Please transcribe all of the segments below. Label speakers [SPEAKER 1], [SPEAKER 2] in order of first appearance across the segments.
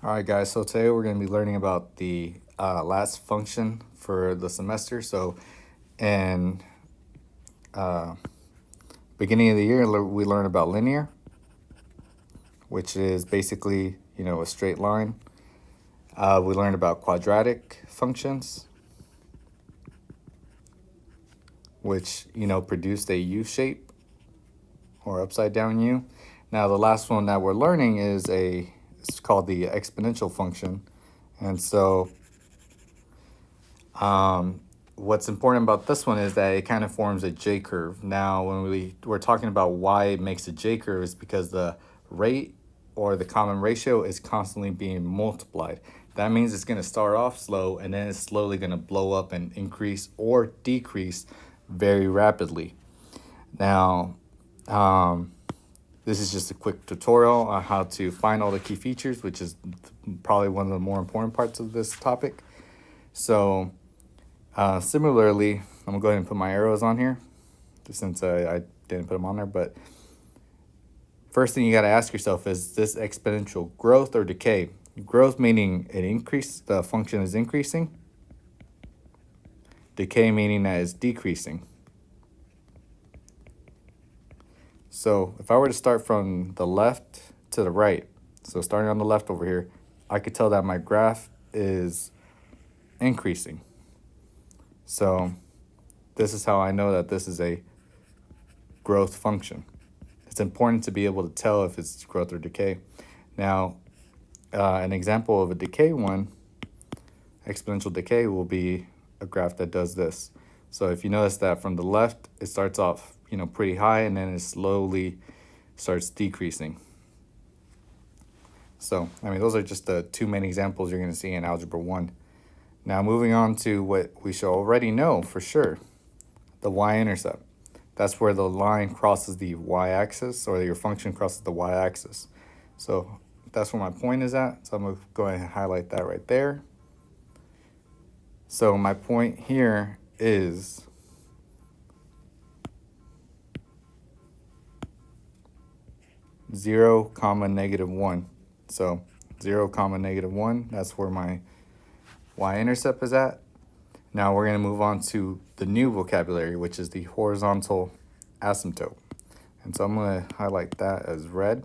[SPEAKER 1] All right, guys, so today we're going to be learning about the last function for the semester. So, in uh, beginning of the year, we learned about linear, which is basically, a straight line. We learned about quadratic functions, which, produced a U shape or upside down U. Now, the last one that we're learning it's called the exponential function. And so, what's important about this one is that it kind of forms a J curve. Now, when we're talking about why it makes a J curve, is because the rate or the common ratio is constantly being multiplied. That means it's going to start off slow and then it's slowly going to blow up and increase or decrease very rapidly. Now, this is just a quick tutorial on how to find all the key features, which is probably one of the more important parts of this topic. So, similarly, I'm gonna go ahead and put my arrows on here, just since I didn't put them on there. But first thing you gotta ask yourself is this exponential growth or decay? Growth meaning the function is increasing. Decay meaning that it's decreasing. So if I were to start from the left to the right, so starting on the left over here, I could tell that my graph is increasing. So this is how I know that this is a growth function. It's important to be able to tell if it's growth or decay. Now, an example of a decay one, exponential decay, will be a graph that does this. So if you notice that from the left, it starts off, pretty high, and then it slowly starts decreasing. So, those are just the two main examples you're going to see in Algebra 1. Now, moving on to what we should already know for sure, the y-intercept. That's where the line crosses the y-axis, or your function crosses the y-axis. So that's where my point is at. So I'm going to go ahead and highlight that right there. So my point here is 0, -1. So 0, -1, that's where my y-intercept is at. Now we're going to move on to the new vocabulary, which is the horizontal asymptote. And so I'm going to highlight that as red.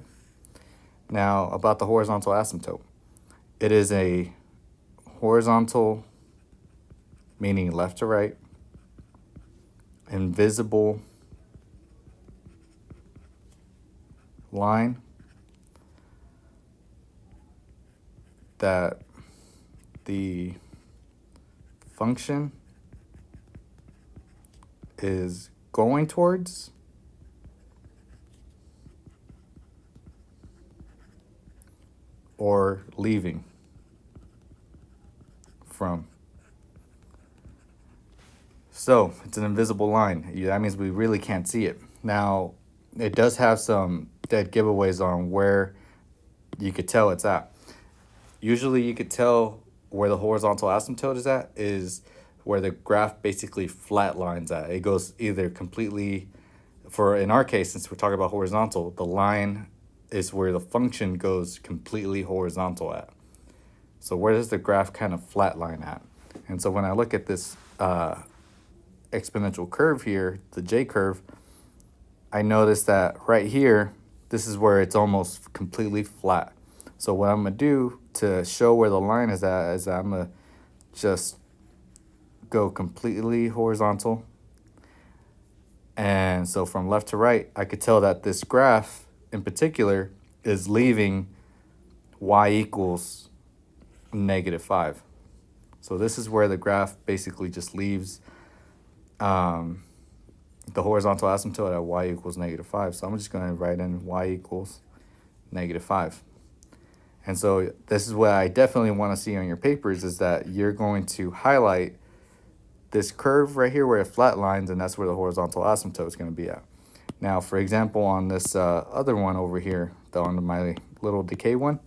[SPEAKER 1] Now, about the horizontal asymptote. It is a horizontal, meaning left to right, invisible line that the function is going towards or leaving from. So it's an invisible line. That means we really can't see it. Now, it does have some dead giveaways on where you could tell it's at. Usually you could tell where the horizontal asymptote is where the graph basically flatlines at. It goes either completely, in our case, since we're talking about horizontal, the line is where the function goes completely horizontal at. So where does the graph kind of flatline at? And so when I look at this exponential curve here, the J curve, I notice that right here, this is where it's almost completely flat. So what I'm going to do to show where the line is at is I'm going to just go completely horizontal. And so from left to right, I could tell that this graph in particular is leaving y equals -5. So this is where the graph basically just leaves the horizontal asymptote at y equals -5. So I'm just going to write in y equals -5. And so this is what I definitely want to see on your papers, is that you're going to highlight this curve right here where it flatlines, and that's where the horizontal asymptote is going to be at. Now, for example, on this other one over here, on my little decay one,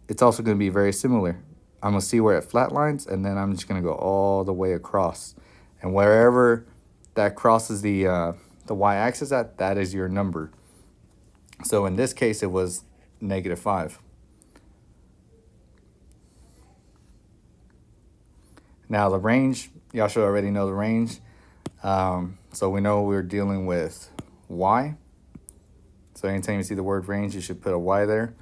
[SPEAKER 1] it's also going to be very similar. I'm going to see where it flatlines, and then I'm just going to go all the way across. And wherever that crosses the y-axis at, that is your number. So in this case, it was -5. Now the range, y'all should already know the range. So we know we're dealing with y. So anytime you see the word range, you should put a y there.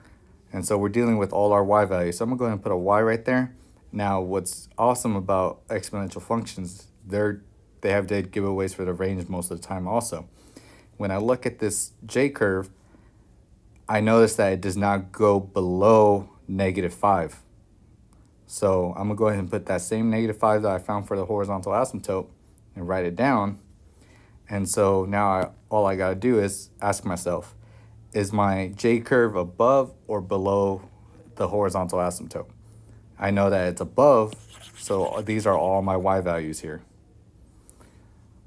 [SPEAKER 1] And so we're dealing with all our y values. So I'm gonna go ahead and put a y right there. Now what's awesome about exponential functions, they have dead giveaways for the range most of the time also. When I look at this J curve, I notice that it does not go below -5. So I'm gonna go ahead and put that same -5 that I found for the horizontal asymptote and write it down. And so now all I gotta do is ask myself, is my J curve above or below the horizontal asymptote? I know that it's above, so these are all my y values here.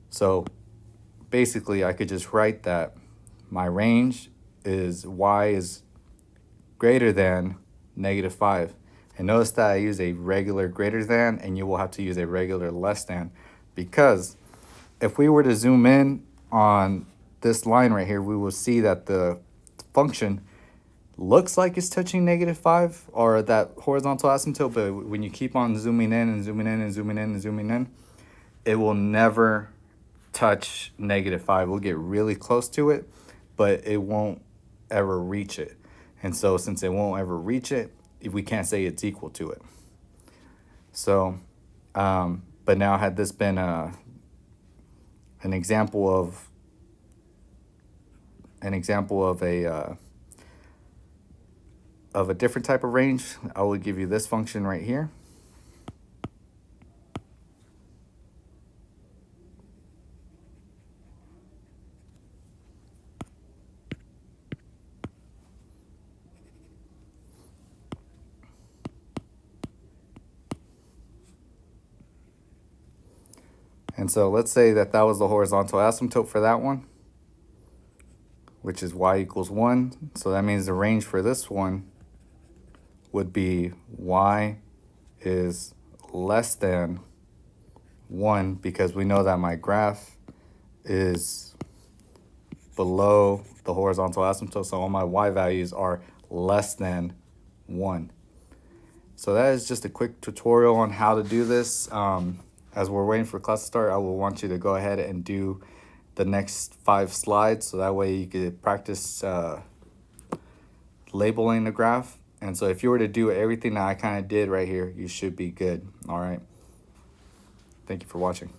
[SPEAKER 1] So basically I could just write that my range is y is greater than -5. And notice that I use a regular greater than, and you will have to use a regular less than, because if we were to zoom in on this line right here, we will see that the function looks like it's touching -5 or that horizontal asymptote, but when you keep on zooming in and zooming in and zooming in and zooming in, it will never touch -5. We'll get really close to it, but it won't ever reach it. And so since it won't ever reach it, we can't say it's equal to it. So, but now had this been an example of a different type of range, I will give you this function right here. And so let's say that that was the horizontal asymptote for that one, which is y equals 1. So that means the range for this one would be y is less than 1, because we know that my graph is below the horizontal asymptote, so all my y values are less than 1. So that is just a quick tutorial on how to do this. As we're waiting for class to start, I will want you to go ahead and do the next 5 slides, so that way you could practice labeling the graph. And so if you were to do everything that I kind of did right here, you should be good. All right. Thank you for watching.